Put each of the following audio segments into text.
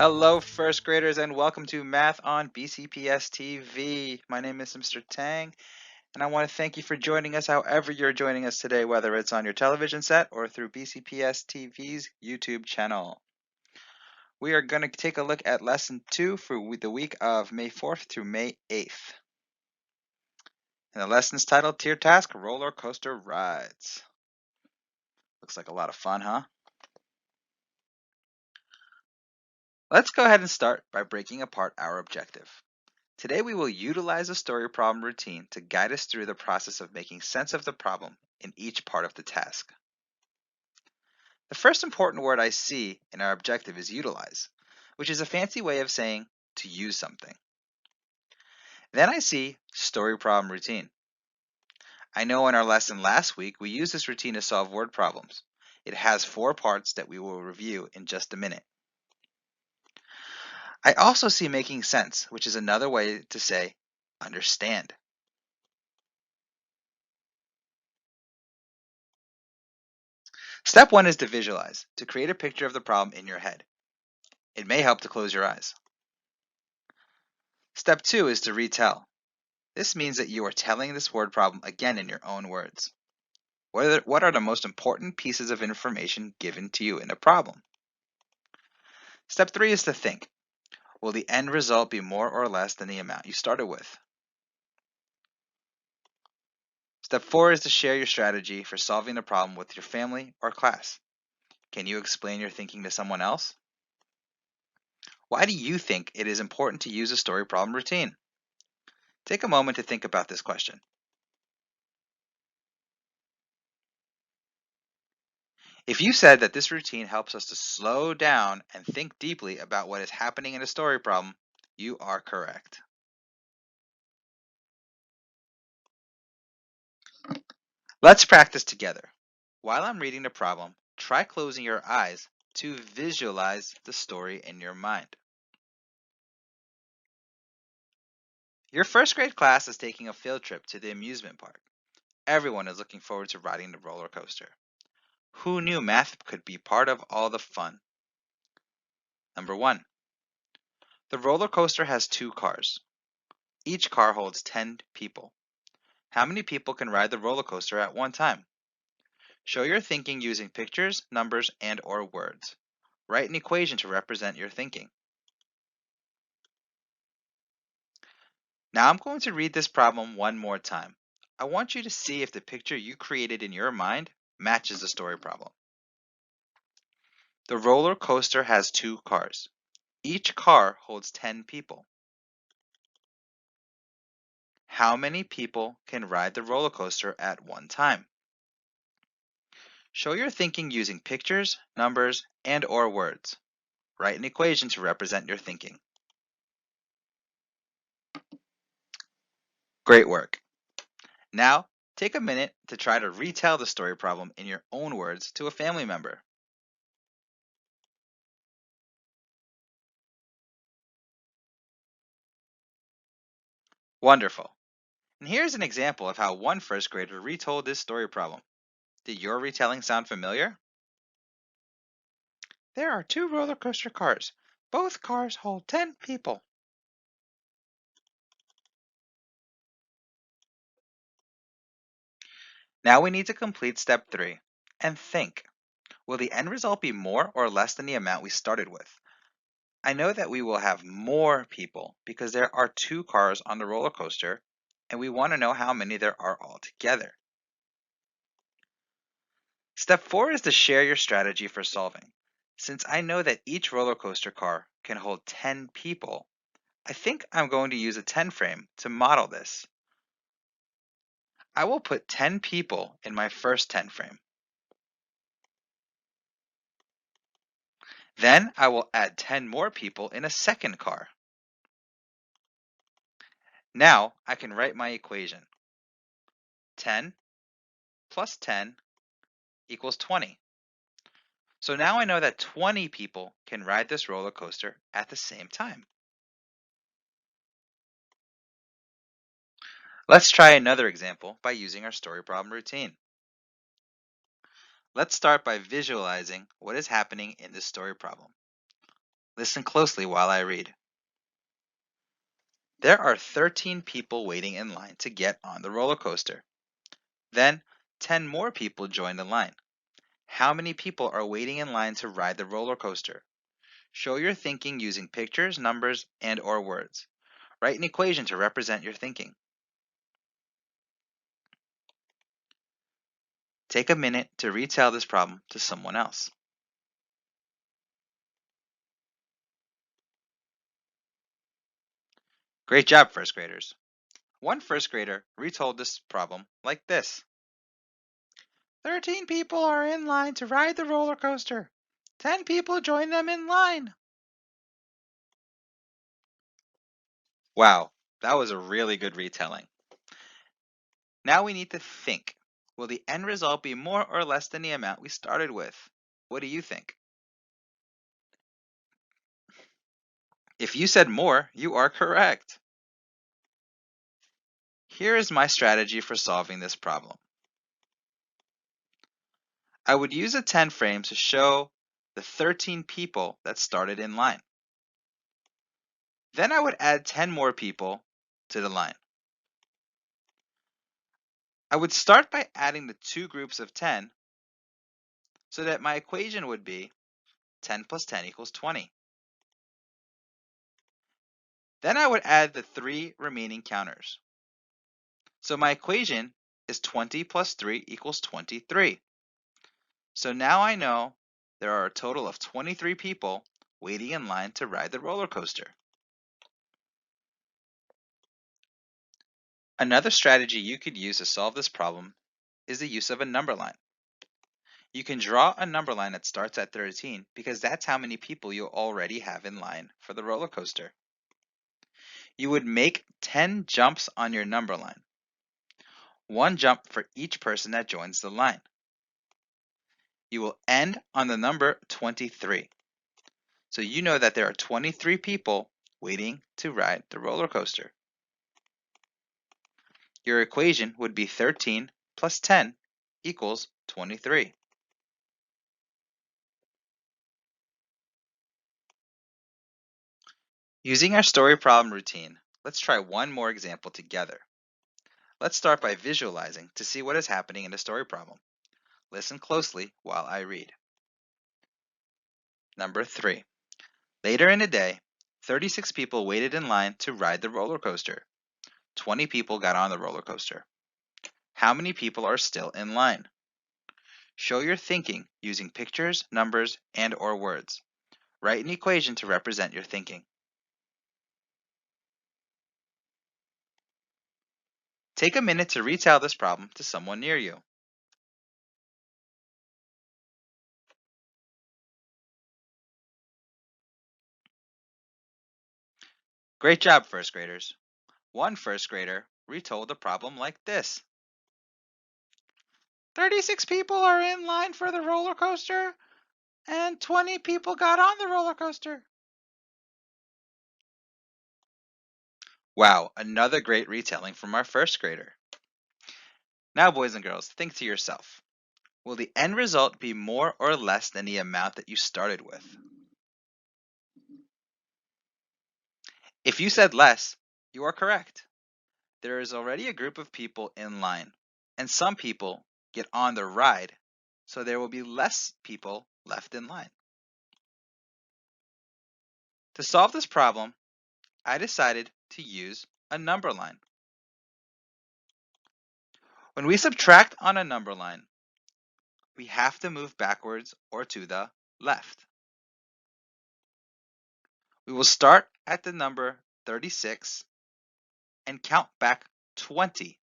Hello, first graders, and welcome to Math on BCPS-TV. My name is Mr. Tang, and I want to thank you for joining us however you're joining us today, whether it's on your television set or through BCPS-TV's YouTube channel. We are going to take a look at Lesson 2 for the week of May 4th through May 8th. And the lesson's titled Tier Task Roller Coaster Rides. Looks like a lot of fun, huh? Let's go ahead and start by breaking apart our objective. Today we will utilize a story problem routine to guide us through the process of making sense of the problem in each part of the task. The first important word I see in our objective is utilize, which is a fancy way of saying to use something. Then I see story problem routine. I know in our lesson last week we used this routine to solve word problems. It has 4 parts that we will review in just a minute. I also see making sense, which is another way to say understand. Step 1 is to visualize, to create a picture of the problem in your head. It may help to close your eyes. Step 2 is to retell. This means that you are telling this word problem again in your own words. What are the most important pieces of information given to you in a problem? Step 3 is to think. Will the end result be more or less than the amount you started with? Step 4 is to share your strategy for solving the problem with your family or class. Can you explain your thinking to someone else? Why do you think it is important to use a story problem routine? Take a moment to think about this question. If you said that this routine helps us to slow down and think deeply about what is happening in a story problem, you are correct. Let's practice together. While I'm reading the problem, try closing your eyes to visualize the story in your mind. Your first grade class is taking a field trip to the amusement park. Everyone is looking forward to riding the roller coaster. Who knew math could be part of all the fun? Number 1. The roller coaster has 2 cars. Each car holds 10 people. How many people can ride the roller coaster at one time? Show your thinking using pictures, numbers, and/or words. Write an equation to represent your thinking. Now I'm going to read this problem one more time. I want you to see if the picture you created in your mind matches the story problem. The roller coaster has 2 cars. Each car holds 10 people. How many people can ride the roller coaster at one time? Show your thinking using pictures, numbers, and/or words. Write an equation to represent your thinking. Great work. Now, take a minute to try to retell the story problem in your own words to a family member. Wonderful. And here's an example of how one first grader retold this story problem. Did your retelling sound familiar? There are 2 roller coaster cars. Both cars hold 10 people. Now we need to complete step 3 and think. Will the end result be more or less than the amount we started with? I know that we will have more people because there are 2 cars on the roller coaster and we want to know how many there are altogether. Step 4 is to share your strategy for solving. Since I know that each roller coaster car can hold 10 people, I think I'm going to use a 10 frame to model this. I will put 10 people in my first 10 frame. Then I will add 10 more people in a second car. Now I can write my equation. 10 plus 10 equals 20. So now I know that 20 people can ride this roller coaster at the same time. Let's try another example by using our story problem routine. Let's start by visualizing what is happening in this story problem. Listen closely while I read. There are 13 people waiting in line to get on the roller coaster. Then, 10 more people join the line. How many people are waiting in line to ride the roller coaster? Show your thinking using pictures, numbers, and/or words. Write an equation to represent your thinking. Take a minute to retell this problem to someone else. Great job, first graders. One first grader retold this problem like this. 13 people are in line to ride the roller coaster. 10 people join them in line. Wow, that was a really good retelling. Now we need to think. Will the end result be more or less than the amount we started with? What do you think? If you said more, you are correct. Here is my strategy for solving this problem. I would use a 10 frame to show the 13 people that started in line. Then I would add 10 more people to the line. I would start by adding the two groups of 10 so that my equation would be 10 plus 10 equals 20. Then I would add the three remaining counters. So my equation is 20 plus 3 equals 23. So now I know there are a total of 23 people waiting in line to ride the roller coaster. Another strategy you could use to solve this problem is the use of a number line. You can draw a number line that starts at 13 because that's how many people you already have in line for the roller coaster. You would make 10 jumps on your number line. One jump for each person that joins the line. You will end on the number 23. So you know that there are 23 people waiting to ride the roller coaster. Your equation would be 13 plus 10 equals 23. Using our story problem routine, let's try one more example together. Let's start by visualizing to see what is happening in the story problem. Listen closely while I read. Number 3. Later in the day, 36 people waited in line to ride the roller coaster. 20 people got on the roller coaster. How many people are still in line? Show your thinking using pictures, numbers, and/or words. Write an equation to represent your thinking. Take a minute to retell this problem to someone near you. Great job, first graders. One first grader retold the problem like this. 36 people are in line for the roller coaster, and 20 people got on the roller coaster. Wow, another great retelling from our first grader. Now, boys and girls, think to yourself. Will the end result be more or less than the amount that you started with? If you said less, you are correct. There is already a group of people in line, and some people get on the ride, so there will be less people left in line. To solve this problem, I decided to use a number line. When we subtract on a number line, we have to move backwards or to the left. We will start at the number 36 and count back 20.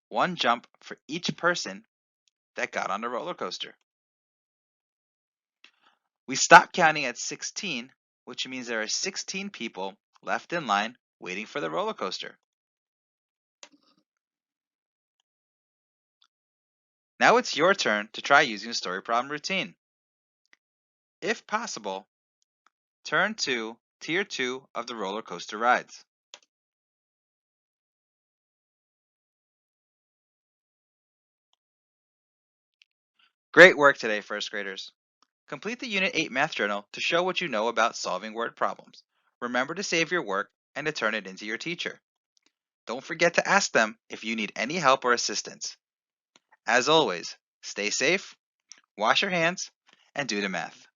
One jump for each person that got on the roller coaster. We stop counting at 16, which means there are 16 people left in line waiting for the roller coaster. Now it's your turn to try using the story problem routine. If possible, turn to Tier 2 of the roller coaster rides. Great work today, first graders. Complete the Unit 8 Math Journal to show what you know about solving word problems. Remember to save your work and to turn it into your teacher. Don't forget to ask them if you need any help or assistance. As always, stay safe, wash your hands, and do the math.